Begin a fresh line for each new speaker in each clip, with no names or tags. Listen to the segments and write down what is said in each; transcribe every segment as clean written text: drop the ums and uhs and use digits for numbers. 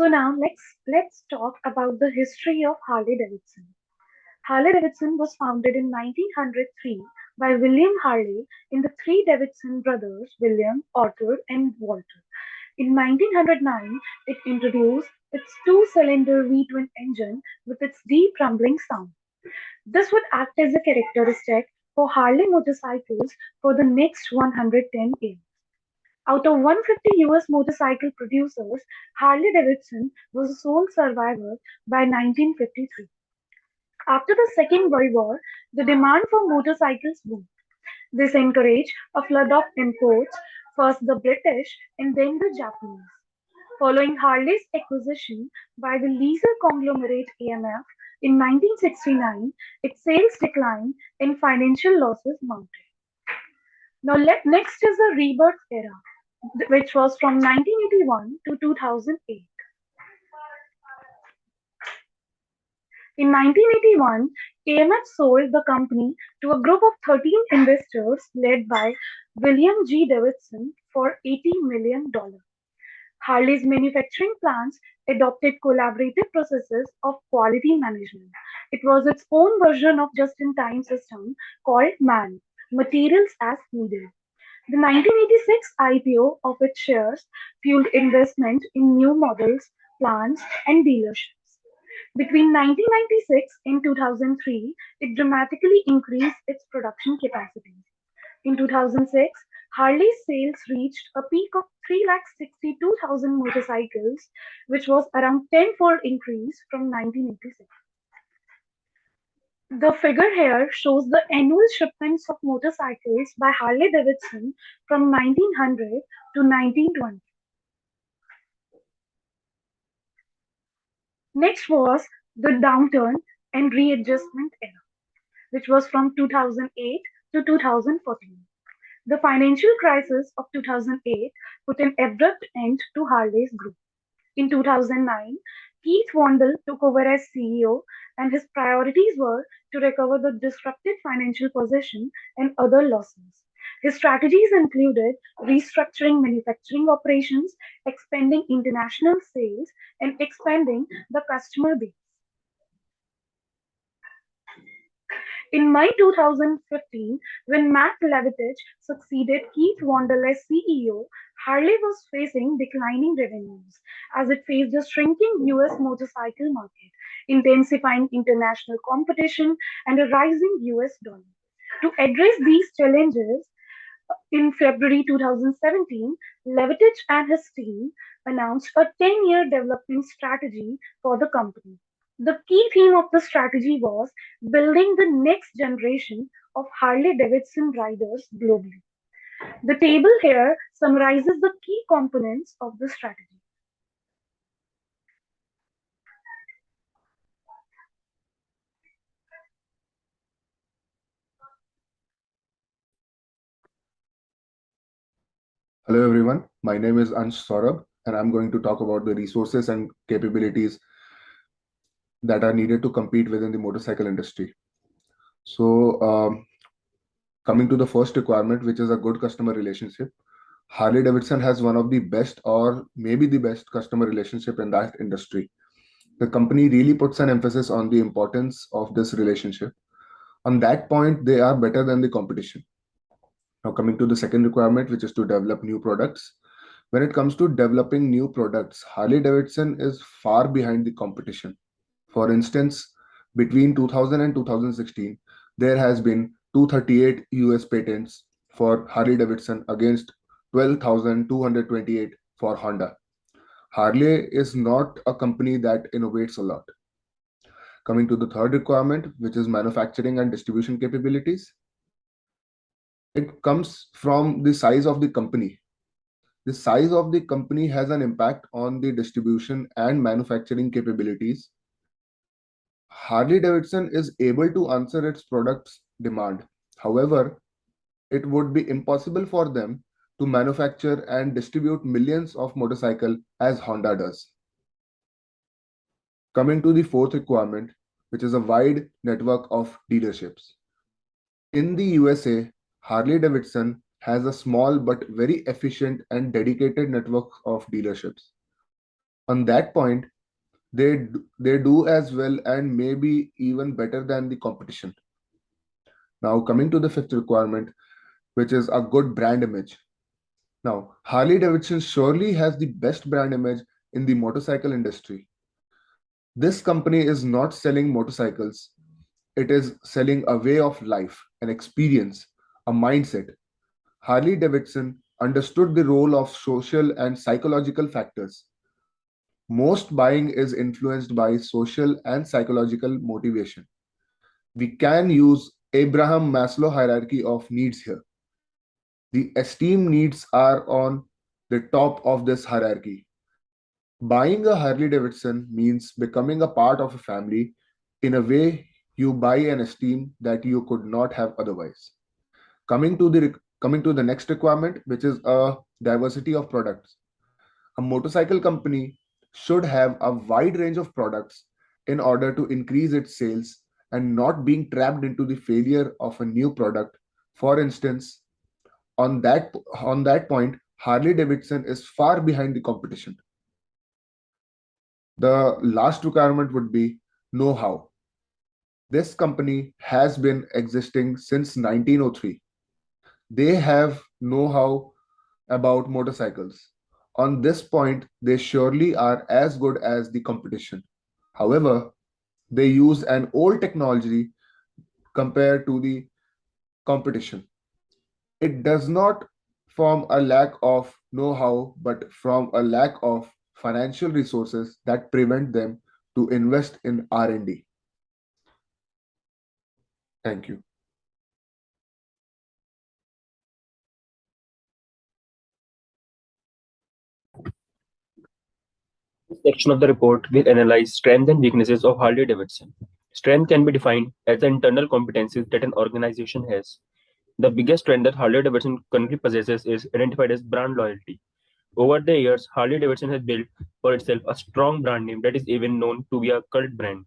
So now let's talk about the history of Harley Davidson. Harley Davidson was founded in 1903 by William Harley and the three Davidson brothers, William, Arthur, and Walter. In 1909, it introduced its two-cylinder V-twin engine with its deep rumbling sound. This would act as a characteristic for Harley motorcycles for the next 110 years. Out of 150 US motorcycle producers, Harley Davidson was the sole survivor by 1953. After the Second World War, the demand for motorcycles boomed. This encouraged a flood of imports, first the British and then the Japanese. Following Harley's acquisition by the leaser conglomerate AMF in 1969, its sales declined and financial losses mounted. Next is the rebirth era, which was from 1981 to 2008. In 1981, AMF sold the company to a group of 13 investors led by William G. Davidson for $80 million. Harley's manufacturing plants adopted collaborative processes of quality management. It was its own version of just-in-time system called MAN, Materials as Needed. The 1986 IPO of its shares fueled investment in new models, plants, and dealerships. Between 1996 and 2003, it dramatically increased its production capacity. In 2006, Harley's sales reached a peak of 362,000 motorcycles, which was around 10-fold increase from 1986. The figure here shows the annual shipments of motorcycles by Harley Davidson from 1900 to 1920. Next was the downturn and readjustment era, which was from 2008 to 2014. The financial crisis of 2008 put an abrupt end to Harley's group. In 2009, Keith Wandel took over as CEO, and his priorities were to recover the disrupted financial position and other losses. His strategies included restructuring manufacturing operations, expanding international sales, and expanding the customer base. In May 2015, when Matt Levatich succeeded Keith Wandel as CEO, Harley was facing declining revenues as it faced a shrinking US motorcycle market, intensifying international competition, and a rising US dollar. To address these challenges, in February 2017, Levatich and his team announced a 10-year development strategy for the company. The key theme of the strategy was building the next generation of Harley Davidson riders globally. The table here summarizes the key components of the strategy.
Hello everyone, my name is Ansh Saurabh and I'm going to talk about the resources and capabilities that are needed to compete within the motorcycle industry. So, coming to the first requirement, which is a good customer relationship, Harley Davidson has one of the best or maybe the best customer relationship in that industry. The company really puts an emphasis on the importance of this relationship. On that point, they are better than the competition. Now, coming to the second requirement, which is to develop new products. When it comes to developing new products, Harley Davidson is far behind the competition. For instance, between 2000 and 2016, there has been 238 US patents for Harley Davidson against 12,228 for Honda. Harley is not a company that innovates a lot. Coming to the third requirement, which is manufacturing and distribution capabilities, it comes from the size of the company. The size of the company has an impact on the distribution and manufacturing capabilities. Harley Davidson is able to answer its products' demand. However, it would be impossible for them to manufacture and distribute millions of motorcycles as Honda does. Coming to the fourth requirement, which is a wide network of dealerships. In the USA, Harley Davidson has a small but very efficient and dedicated network of dealerships. On that point, they do as well and maybe even better than the competition. Now, coming to the fifth requirement, which is a good brand image. Now, Harley Davidson surely has the best brand image in the motorcycle industry. This company is not selling motorcycles, it is selling a way of life, an experience, a mindset. Harley Davidson understood the role of social and psychological factors. Most buying is influenced by social and psychological motivation. We can use Abraham Maslow hierarchy of needs here. The esteem needs are on the top of this hierarchy. Buying a Harley Davidson means becoming a part of a family in a way you buy an esteem that you could not have otherwise. Coming to the next requirement, which is a diversity of products. A motorcycle company should have a wide range of products in order to increase its sales and not being trapped into the failure of a new product. For instance, on that point, Harley Davidson is far behind the competition. The last requirement would be know-how. This company has been existing since 1903. They have know-how about motorcycles. On this point, they surely are as good as the competition. However, they use an old technology compared to the competition. It does not from a lack of know-how, but from a lack of financial resources that prevent them to invest in R&D. Thank you.
This section of the report will analyze strengths and weaknesses of Harley Davidson. Strength can be defined as the internal competencies that an organization has. The biggest strength that Harley Davidson currently possesses is identified as brand loyalty. Over the years, Harley Davidson has built for itself a strong brand name that is even known to be a cult brand.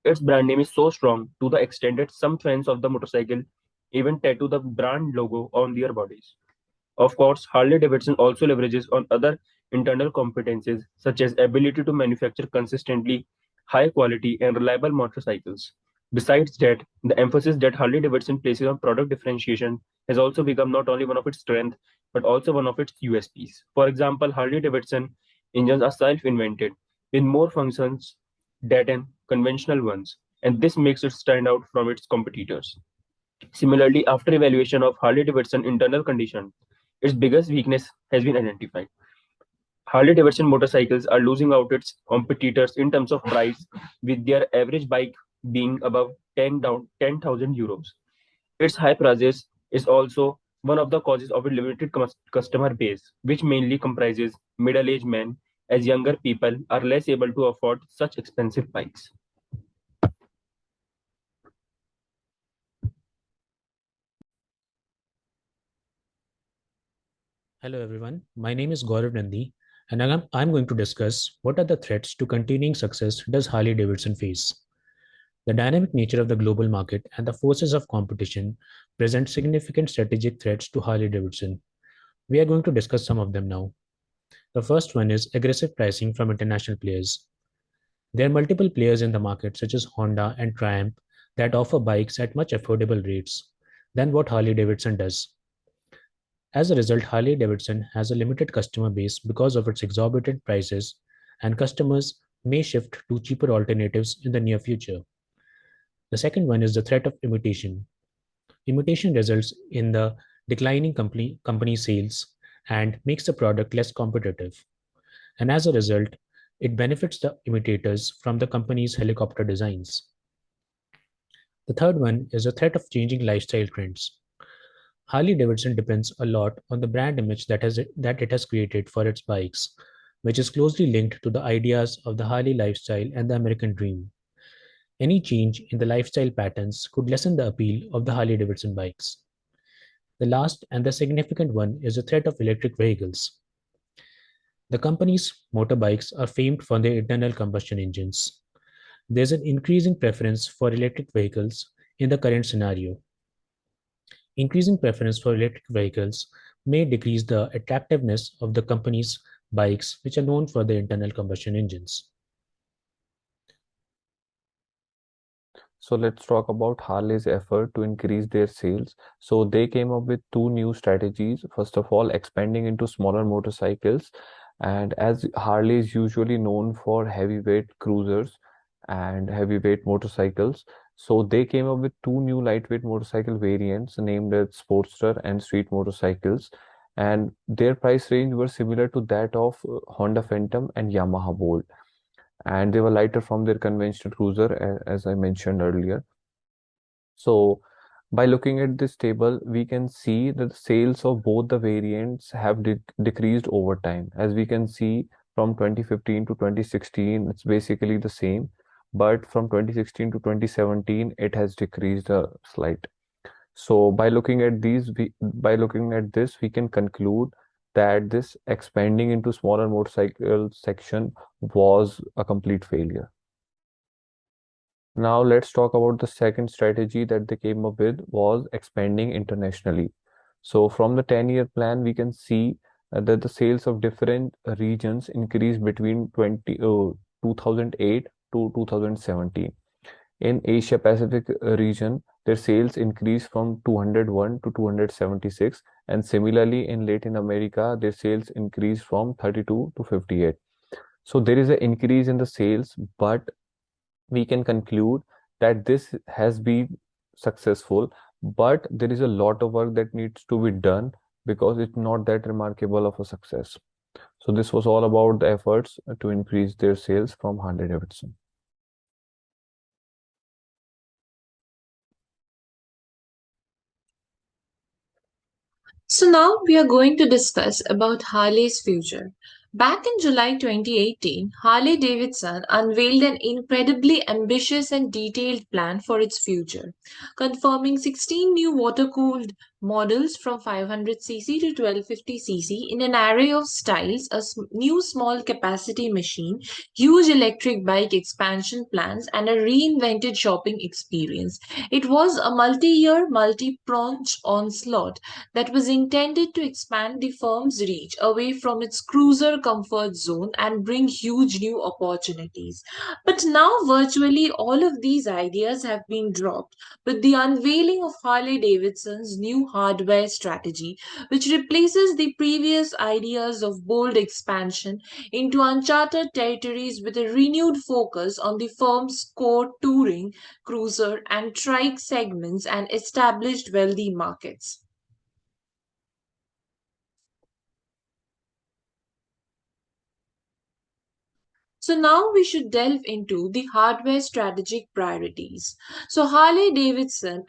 Its brand name is so strong to the extent that some fans of the motorcycle even tattoo the brand logo on their bodies. Of course, Harley Davidson also leverages on other internal competencies such as ability to manufacture consistently high quality and reliable motorcycles. Besides that, the emphasis that Harley Davidson places on product differentiation has also become not only one of its strengths but also one of its USPs. For example, Harley Davidson engines are self-invented with more functions than conventional ones, and this makes it stand out from its competitors. Similarly, after evaluation of Harley Davidson internal condition, its biggest weakness has been identified. Harley Davidson motorcycles are losing out its competitors in terms of price, with their average bike being above 10,000 euros. Its high prices is also one of the causes of a limited customer base, which mainly comprises middle-aged men, as younger people are less able to afford such expensive bikes.
Hello everyone, my name is Gaurav Nandi and I'm going to discuss what are the threats to continuing success does Harley Davidson face. The dynamic nature of the global market and the forces of competition present significant strategic threats to Harley Davidson. We are going to discuss some of them now. The first one is aggressive pricing from international players. There are multiple players in the market such as Honda and Triumph that offer bikes at much affordable rates than what Harley Davidson does. As a result, Harley Davidson has a limited customer base because of its exorbitant prices, and customers may shift to cheaper alternatives in the near future. The second one is the threat of imitation. Imitation results in the declining company sales and makes the product less competitive. And as a result, it benefits the imitators from the company's helicopter designs. The third one is the threat of changing lifestyle trends. Harley Davidson depends a lot on the brand image that it has created for its bikes, which is closely linked to the ideas of the Harley lifestyle and the American dream. Any change in the lifestyle patterns could lessen the appeal of the Harley Davidson bikes. The last and the significant one is the threat of electric vehicles. The company's motorbikes are famed for their internal combustion engines. There's an increasing preference for electric vehicles in the current scenario. Increasing preference for electric vehicles may decrease the attractiveness of the company's bikes which are known for their internal combustion engines.
So let's talk about Harley's effort to increase their sales. So they came up with two new strategies. First of all, expanding into smaller motorcycles. And as Harley is usually known for heavyweight cruisers and heavyweight motorcycles, so they came up with two new lightweight motorcycle variants named as Sportster and Street motorcycles. And their price range were similar to that of Honda Phantom and Yamaha Bolt, and they were lighter from their conventional cruiser, as I mentioned earlier. So by looking at this table, we can see that the sales of both the variants have decreased over time. As we can see, from 2015 to 2016, it's basically the same, but from 2016 to 2017, it has decreased a slight. So by looking at this, we can conclude that this expanding into smaller motorcycle section was a complete failure. Now let's talk about the second strategy that they came up with, was expanding internationally. So from the 10-year plan, we can see that the sales of different regions increased between 2008 to 2017. In Asia Pacific region, their sales increased from 201 to 276, and similarly in Latin America, their sales increased from 32 to 58. So there is an increase in the sales, but we can conclude that this has been successful, but there is a lot of work that needs to be done because it's not that remarkable of a success. So this was all about the efforts to increase their sales from Harley Davidson.
So now we are going to discuss about Harley's future. Back in July 2018, Harley Davidson unveiled an incredibly ambitious and detailed plan for its future, confirming 16 new water-cooled models from 500cc to 1250cc in an array of styles, a new small capacity machine, huge electric bike expansion plans, and a reinvented shopping experience. It was a multi-year, multi-pronged onslaught that was intended to expand the firm's reach away from its cruiser comfort zone and bring huge new opportunities. But now, virtually all of these ideas have been dropped with the unveiling of Harley Davidson's new hardware strategy, which replaces the previous ideas of bold expansion into uncharted territories with a renewed focus on the firm's core touring, cruiser, and trike segments and established wealthy markets. So now we should delve into the hardware strategic priorities. So Harley Davidson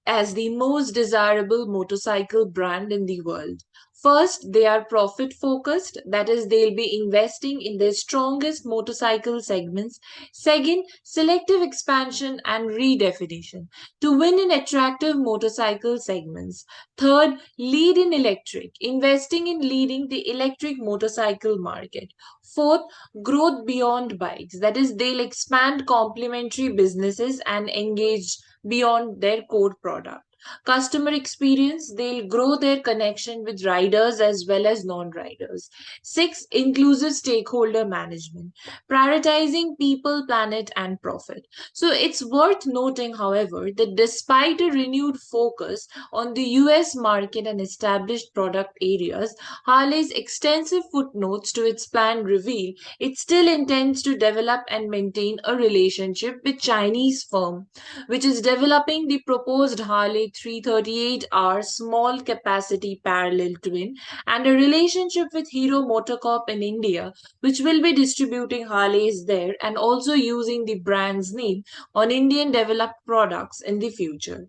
as the most desirable motorcycle brand in the world. First, they are profit focused, that is, they'll be investing in their strongest motorcycle segments. Second, selective expansion and redefinition to win in attractive motorcycle segments. Third, lead in electric, investing in leading the electric motorcycle market. Fourth, growth beyond bikes, that is, they'll expand complementary businesses and engage beyond their core product. Customer experience, they'll grow their connection with riders as well as non riders. Six, inclusive stakeholder management, prioritizing people, planet, and profit. So it's worth noting, however, that despite a renewed focus on the US market and established product areas, Harley's extensive footnotes to its plan reveal it still intends to develop and maintain a relationship with Chinese firm which is developing the proposed Harley 338R small capacity parallel twin, and a relationship with Hero Motocorp in India, which will be distributing Harleys there and also using the brand's name on Indian developed products in the future.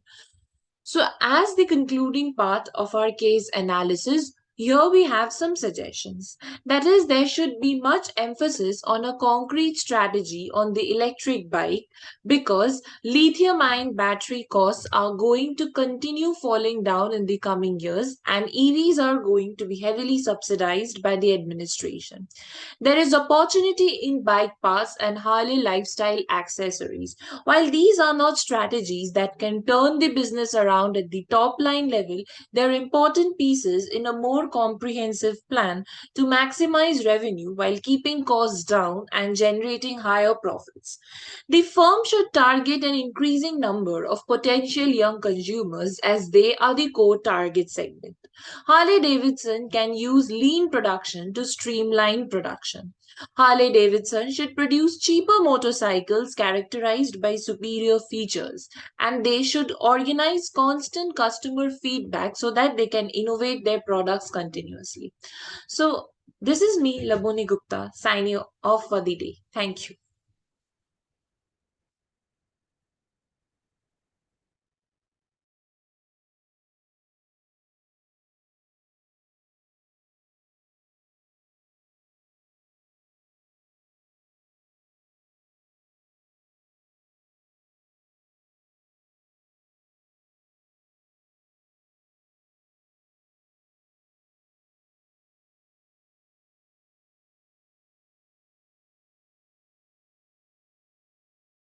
So, as the concluding part of our case analysis, here we have some suggestions. That is, there should be much emphasis on a concrete strategy on the electric bike because lithium ion battery costs are going to continue falling down in the coming years and EVs are going to be heavily subsidized by the administration. There is opportunity in bike pass and Harley lifestyle accessories. While these are not strategies that can turn the business around at the top line level, they're important pieces in a more comprehensive plan to maximize revenue while keeping costs down and generating higher profits. The firm should target an increasing number of potential young consumers as they are the core target segment. Harley Davidson can use lean production to streamline production. Harley Davidson should produce cheaper motorcycles characterized by superior features, and they should organize constant customer feedback so that they can innovate their products continuously. So, this is me, Laboni Gupta, signing off for the day. Thank you.